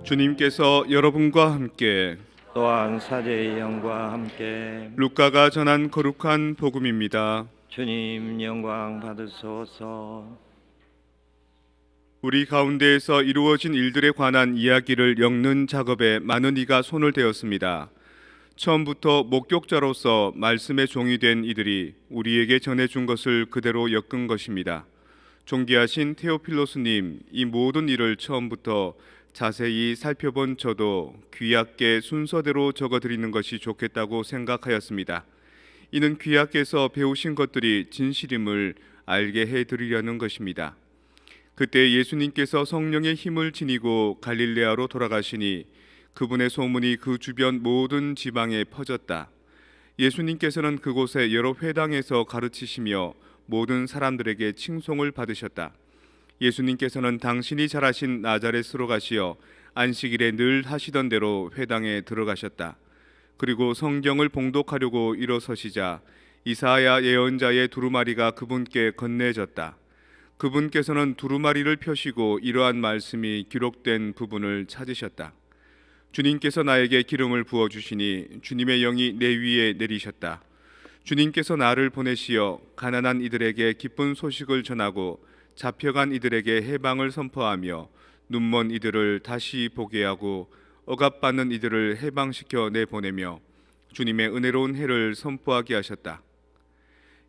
주님께서 여러분과 함께 또한 사제의 영과 함께 루카가 전한 거룩한 복음입니다. 주님 영광 받으소서. 우리 가운데에서 이루어진 일들에 관한 이야기를 엮는 작업에 많은 이가 손을 대었습니다. 처음부터 목격자로서 말씀의 종이 된 이들이 우리에게 전해준 것을 그대로 엮은 것입니다. 존귀하신 테오필로스님, 이 모든 일을 처음부터 자세히 살펴본 저도 귀하께 순서대로 적어드리는 것이 좋겠다고 생각하였습니다. 이는 귀하께서 배우신 것들이 진실임을 알게 해드리려는 것입니다. 그때 예수님께서 성령의 힘을 지니고 갈릴레아로 돌아가시니 그분의 소문이 그 주변 모든 지방에 퍼졌다. 예수님께서는 그곳에 여러 회당에서 가르치시며 모든 사람들에게 칭송을 받으셨다. 예수님께서는 당신이 잘하신 나자렛으로 가시어 안식일에 늘 하시던 대로 회당에 들어가셨다. 그리고 성경을 봉독하려고 일어서시자 이사야 예언자의 두루마리가 그분께 건네졌다. 그분께서는 두루마리를 펴시고 이러한 말씀이 기록된 부분을 찾으셨다. 주님께서 나에게 기름을 부어주시니 주님의 영이 내 위에 내리셨다. 주님께서 나를 보내시어 가난한 이들에게 기쁜 소식을 전하고 잡혀간 이들에게 해방을 선포하며 눈먼 이들을 다시 보게 하고 억압받는 이들을 해방시켜 내보내며 주님의 은혜로운 해를 선포하게 하셨다.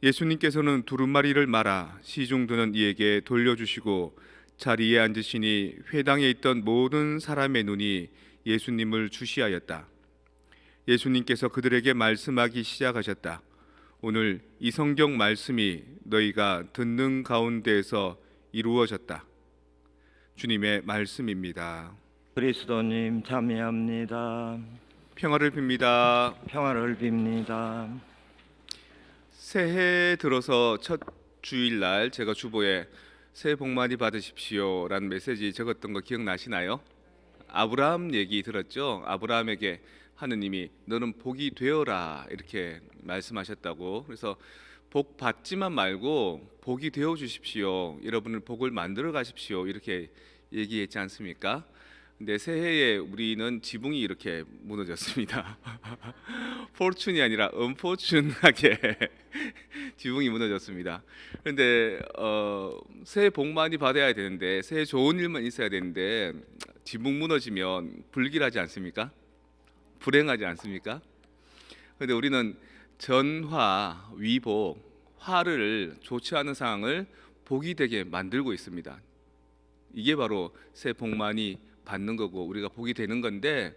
예수님께서는 두루마리를 말아 시중 드는 이에게 돌려주시고 자리에 앉으시니 회당에 있던 모든 사람의 눈이 예수님을 주시하였다. 예수님께서 그들에게 말씀하기 시작하셨다. 오늘 이 성경 말씀이 너희가 듣는 가운데에서 이루어졌다. 주님의 말씀입니다. 그리스도님 참여합니다. 평화를 빕니다. 평화를 빕니다. 새해 들어서 첫 주일날 제가 주보에 새해 복 많이 받으십시오 라는 메시지 적었던 거 기억나시나요? 아브라함 얘기 들었죠? 아브라함에게 하느님이 너는 복이 되어라 이렇게 말씀하셨다고. 그래서 복 받지만 말고 복이 되어 주십시오. 여러분을 복을 만들어 가십시오. 이렇게 얘기했지 않습니까? 근데 새해에 우리는 지붕이 이렇게 무너졌습니다. 포춘이 아니라 은포춘하게 지붕이 무너졌습니다. 그런데 새해 복 많이 받아야 되는데 새해 좋은 일만 있어야 되는데 지붕 무너지면 불길하지 않습니까? 불행하지 않습니까? 그런데 우리는 전화, 위복, 화를 좋지 않은 상황을 복이 되게 만들고 있습니다. 이게 바로 새해 복 많이 받는 거고 우리가 복이 되는 건데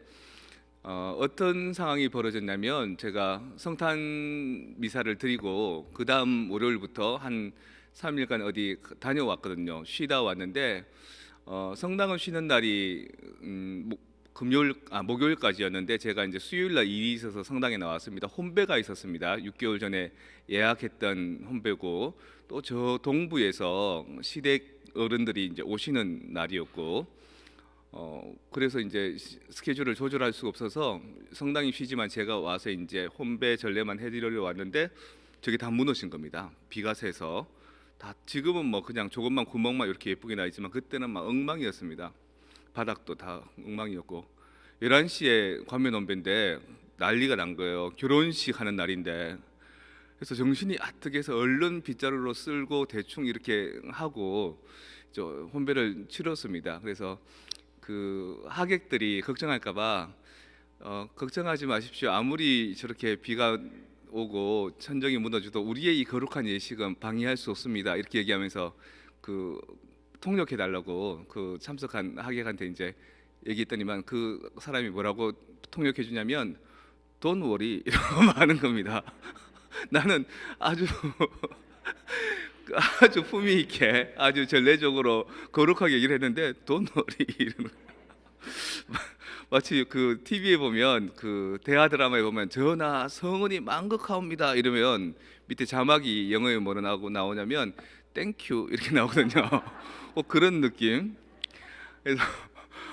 어떤 상황이 벌어졌냐면 제가 성탄 미사를 드리고 그 다음 월요일부터 한 3일간 어디 다녀왔거든요. 쉬다 왔는데 성당을 쉬는 날이 목요일까지였는데 제가 이제 수요일 날 일이 있어서 성당에 나왔습니다. 혼배가 있었습니다. 6개월 전에 예약했던 혼배고 또 저 동부에서 시댁 어른들이 이제 오시는 날이었고 그래서 이제 스케줄을 조절할 수가 없어서 성당이 쉬지만 제가 와서 이제 혼배 전례만 해드리려 왔는데 저게 다 무너진 겁니다. 비가 새서 다 지금은 뭐 그냥 조금만 구멍만 이렇게 예쁘게 나 있지만 그때는 막 엉망이었습니다. 바닥도 다 엉망이었고 11시에 관면 온배인데 난리가 난 거예요. 결혼식 하는 날인데 그래서 정신이 아득해서 얼른 빗자루로 쓸고 대충 이렇게 하고 저 혼배를 치렀습니다. 그래서 그 하객들이 걱정할까봐 걱정하지 마십시오. 아무리 저렇게 비가 오고 천정이 무너져도 우리의 이 거룩한 예식은 방해할 수 없습니다. 이렇게 얘기하면서 그 통역해 달라고 그 참석한 하객한테 이제 얘기했더니만 그 사람이 뭐라고 통역해 주냐면 Don't worry 이러고 하는 겁니다. 나는 아주 아주 품위 있게 아주 전례적으로 거룩하게 얘기를 했는데 Don't worry 이러는 마치 그 TV에 보면 그 대하 드라마에 보면 전하 성은이 만극하옵니다 이러면 밑에 자막이 영어에 뭐로 나오냐면 땡큐 이렇게 나오거든요. 그런 느낌. 그래서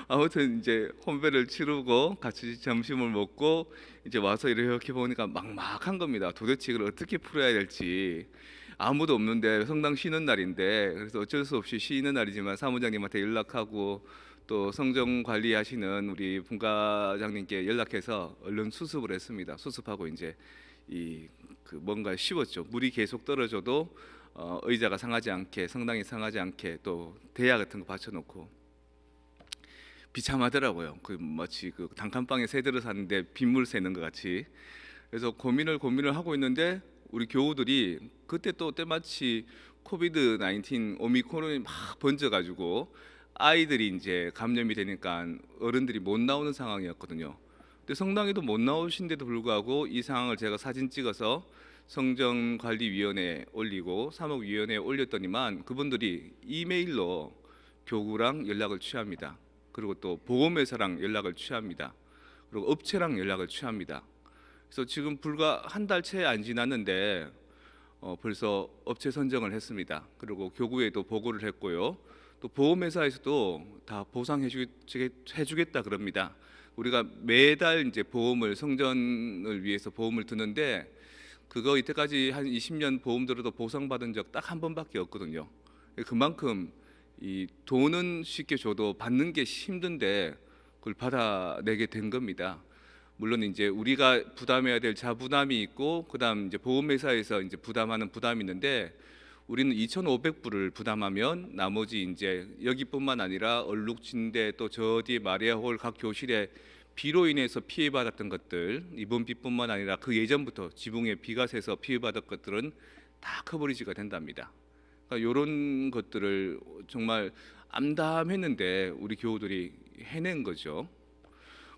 아무튼 이제 혼배를 치르고 같이 점심을 먹고 이제 와서 이렇게 보니까 막막한 겁니다. 도대체 이걸 어떻게 풀어야 될지. 아무도 없는데 성당 쉬는 날인데, 그래서 어쩔 수 없이 쉬는 날이지만 사무장님한테 연락하고 또 성정 관리하시는 우리 분과장님께 연락해서 얼른 수습을 했습니다. 수습하고 이제 이 그 뭔가 쉬웠죠. 물이 계속 떨어져도 의자가 상하지 않게, 성당이 상하지 않게 또 대야 같은 거 받쳐놓고. 비참하더라고요. 그 마치 그 단칸방에 새들을 사는데 빗물 새는 것 같이. 그래서 고민을 하고 있는데 우리 교우들이 그때 또 때마치 코비드 19 오미크론이 막 번져가지고 아이들이 이제 감염이 되니까 어른들이 못 나오는 상황이었거든요. 근데 성당에도 못 나오신데도 불구하고 이 상황을 제가 사진 찍어서 성전관리위원회에 올리고 사목위원회에 올렸더니만 그분들이 이메일로 교구랑 연락을 취합니다. 그리고 또 보험회사랑 연락을 취합니다. 그리고 업체랑 연락을 취합니다. 그래서 지금 불과 한 달 채 안 지났는데 벌써 업체 선정을 했습니다. 그리고 교구에도 보고를 했고요. 또 보험회사에서도 다 보상해주겠다 그럽니다. 우리가 매달 이제 보험을 성전을 위해서 보험을 드는데 그거 이때까지 한 20년 보험 들어도 보상받은 적 딱 한 번밖에 없거든요. 그만큼 이 돈은 쉽게 줘도 받는 게 힘든데 그걸 받아내게 된 겁니다. 물론 이제 우리가 부담해야 될 자부담이 있고 그다음 이제 보험회사에서 이제 부담하는 부담이 있는데 우리는 2,500불을 부담하면 나머지 이제 여기뿐만 아니라 얼룩진대 또 저 뒤에 마리아홀 각 교실에 비로 인해서 피해받았던 것들, 이번 비뿐만 아니라 그 예전부터 지붕에 비가 새서 피해받았던 것들은 다 커버리지가 된답니다. 그러니까 이런 것들을 정말 암담했는데 우리 교우들이 해낸 거죠.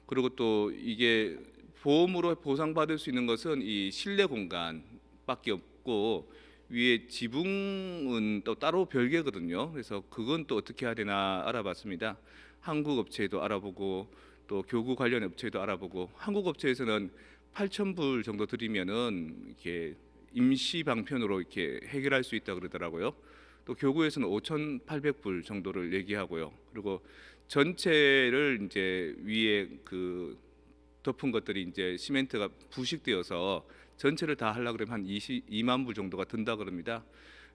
그리고 또 이게 보험으로 보상받을 수 있는 것은 이 실내 공간밖에 없고 위에 지붕은 또 따로 별개거든요. 그래서 그건 또 어떻게 해야 되나 알아봤습니다. 한국 업체에도 알아보고 또 교구 관련 업체에도 알아보고 한국 업체에서는 8,000불 정도 드리면은 이렇게 임시 방편으로 이렇게 해결할 수 있다 그러더라고요. 또 교구에서는 5,800불 정도를 얘기하고요. 그리고 전체를 이제 위에 그 덮은 것들이 이제 시멘트가 부식되어서 전체를 다 하려고 그러면 한 22만 불 정도가 든다 그럽니다.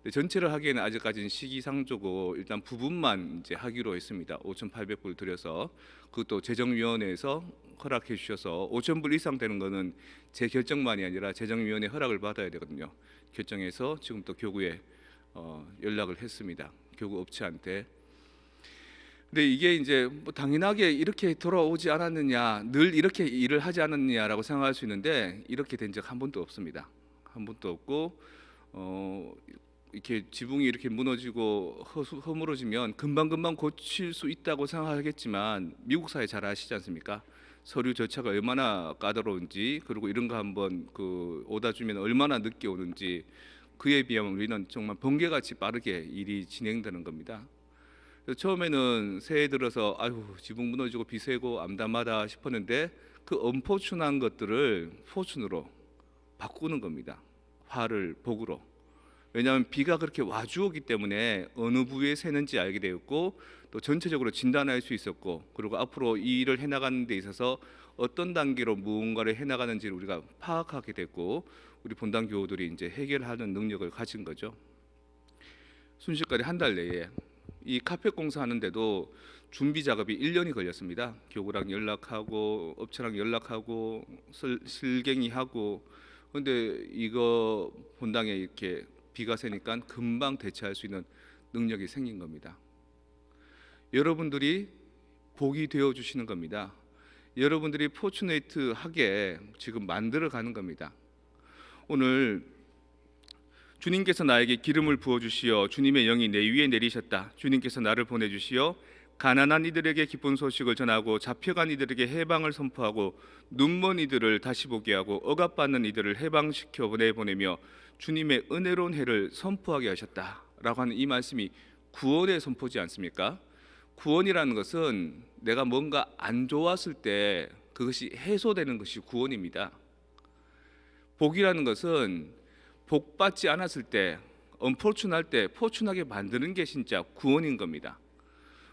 근데 전체를 하기에는 아직까지는 시기상조고 일단 부분만 이제 하기로 했습니다. 5,800불 들여서 그것도 재정위원회에서 허락해 주셔서 5,000불 이상 되는 거는 제 결정만이 아니라 재정위원회 허락을 받아야 되거든요. 결정해서 지금 또 교구에 연락을 했습니다. 교구 업체한테. 근데 이게 이제 뭐 당연하게 이렇게 돌아오지 않았느냐, 늘 이렇게 일을 하지 않았느냐라고 생각할 수 있는데 이렇게 된 적 한 번도 없습니다. 한 번도 없고 이렇게 지붕이 이렇게 무너지고 허물어지면 금방금방 고칠 수 있다고 생각하겠지만 미국 사회 잘 아시지 않습니까? 서류 절차가 얼마나 까다로운지 그리고 이런 거 한번 그 오다 주면 얼마나 늦게 오는지 그에 비하면 우리는 정말 번개같이 빠르게 일이 진행되는 겁니다. 처음에는 새해 들어서 아유 지붕 무너지고 비 새고 암담하다 싶었는데 그 언포춘한 것들을 포춘으로 바꾸는 겁니다. 화를 복으로. 왜냐하면 비가 그렇게 와주었기 때문에 어느 부위에 새는지 알게 되었고 또 전체적으로 진단할 수 있었고 그리고 앞으로 이 일을 해나가는 데 있어서 어떤 단계로 무언가를 해나가는지를 우리가 파악하게 됐고 우리 본당 교우들이 이제 해결하는 능력을 가진 거죠. 순식간에 한 달 내에 이 카펫 공사하는데도 준비 작업이 1년이 걸렸습니다. 교구랑 연락하고 업체랑 연락하고 실갱이하고 근데 이거 본당에 이렇게 비가 새니까 금방 대처할 수 있는 능력이 생긴 겁니다. 여러분들이 복이 되어 주시는 겁니다. 여러분들이 포추네이트하게 지금 만들어 가는 겁니다. 오늘 주님께서 나에게 기름을 부어 주시어 주님의 영이 내 위에 내리셨다. 주님께서 나를 보내 주시어 가난한 이들에게 기쁜 소식을 전하고 잡혀간 이들에게 해방을 선포하고 눈먼 이들을 다시 보게 하고 억압받는 이들을 해방시켜 보내며 주님의 은혜로운 해를 선포하게 하셨다라고 하는 이 말씀이 구원의 선포지 않습니까? 구원이라는 것은 내가 뭔가 안 좋았을 때 그것이 해소되는 것이 구원입니다. 복이라는 것은 복받지 않았을 때, 언포춘할 때 포춘하게 만드는 게 진짜 구원인 겁니다.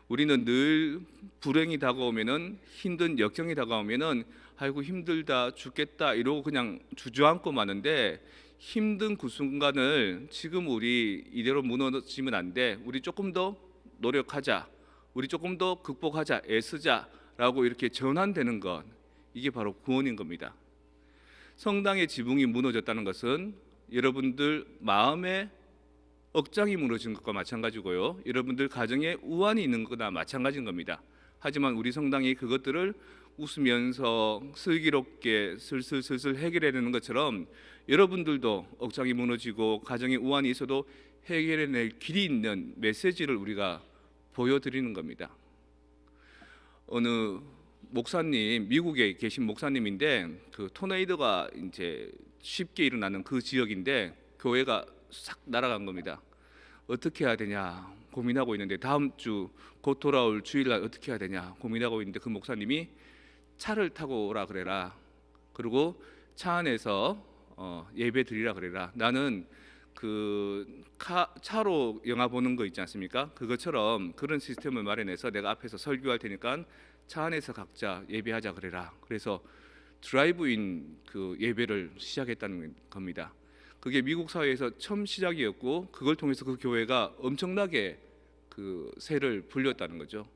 우리는 늘 불행이 다가오면은, 힘든 역경이 다가오면은 아이고 힘들다 죽겠다 이러고 그냥 주저앉고 마는데, 힘든 그 순간을 지금 우리 이대로 무너지면 안 돼, 우리 조금 더 노력하자, 우리 조금 더 극복하자, 애쓰자라고 이렇게 전환되는 것, 이게 바로 구원인 겁니다. 성당의 지붕이 무너졌다는 것은 여러분들 마음에 억장이 무너진 것과 마찬가지고요, 여러분들 가정에 우환이 있는 것과 마찬가지인 겁니다. 하지만 우리 성당이 그것들을 웃으면서 슬기롭게 슬슬슬슬 해결해내는 것처럼, 여러분들도 억장이 무너지고 가정에 우환이 있어도 해결해낼 길이 있는 메시지를 우리가 보여드리는 겁니다. 어느 목사님, 미국에 계신 목사님인데, 그 토네이도가 이제 쉽게 일어나는 그 지역인데 교회가 싹 날아간 겁니다. 어떻게 해야 되냐 고민하고 있는데, 다음 주 곧 돌아올 주일날 어떻게 해야 되냐 고민하고 있는데, 그 목사님이 차를 타고 오라 그래라, 그리고 차 안에서 예배 드리라 그래라. 나는 그 차로 영화 보는 거 있지 않습니까? 그것처럼 그런 시스템을 마련해서 내가 앞에서 설교할 테니까 차 안에서 각자 예배하자 그래라. 그래서 드라이브인 그 예배를 시작했다는 겁니다. 그게 미국 사회에서 처음 시작이었고, 그걸 통해서 그 교회가 엄청나게 그 세를 불렸다는 거죠.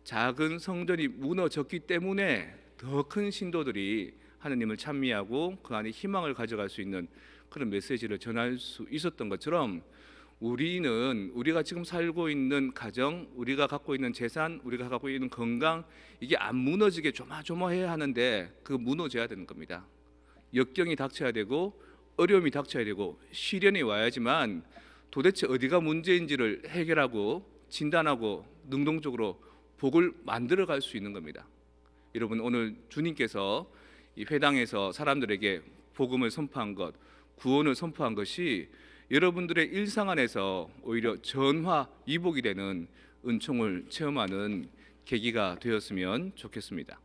작은 성전이 무너졌기 때문에 더 큰 신도들이 하느님을 찬미하고 그 안에 희망을 가져갈 수 있는 그런 메시지를 전할 수 있었던 것처럼, 우리는 우리가 지금 살고 있는 가정, 우리가 갖고 있는 재산, 우리가 갖고 있는 건강, 이게 안 무너지게 조마조마해야 하는데 그 무너져야 되는 겁니다. 역경이 닥쳐야 되고 어려움이 닥쳐야 되고 시련이 와야지만 도대체 어디가 문제인지를 해결하고 진단하고 능동적으로 복을 만들어갈 수 있는 겁니다. 여러분, 오늘 주님께서 이 회당에서 사람들에게 복음을 선포한 것, 구원을 선포한 것이 여러분들의 일상 안에서 오히려 전화위복이 되는 은총을 체험하는 계기가 되었으면 좋겠습니다.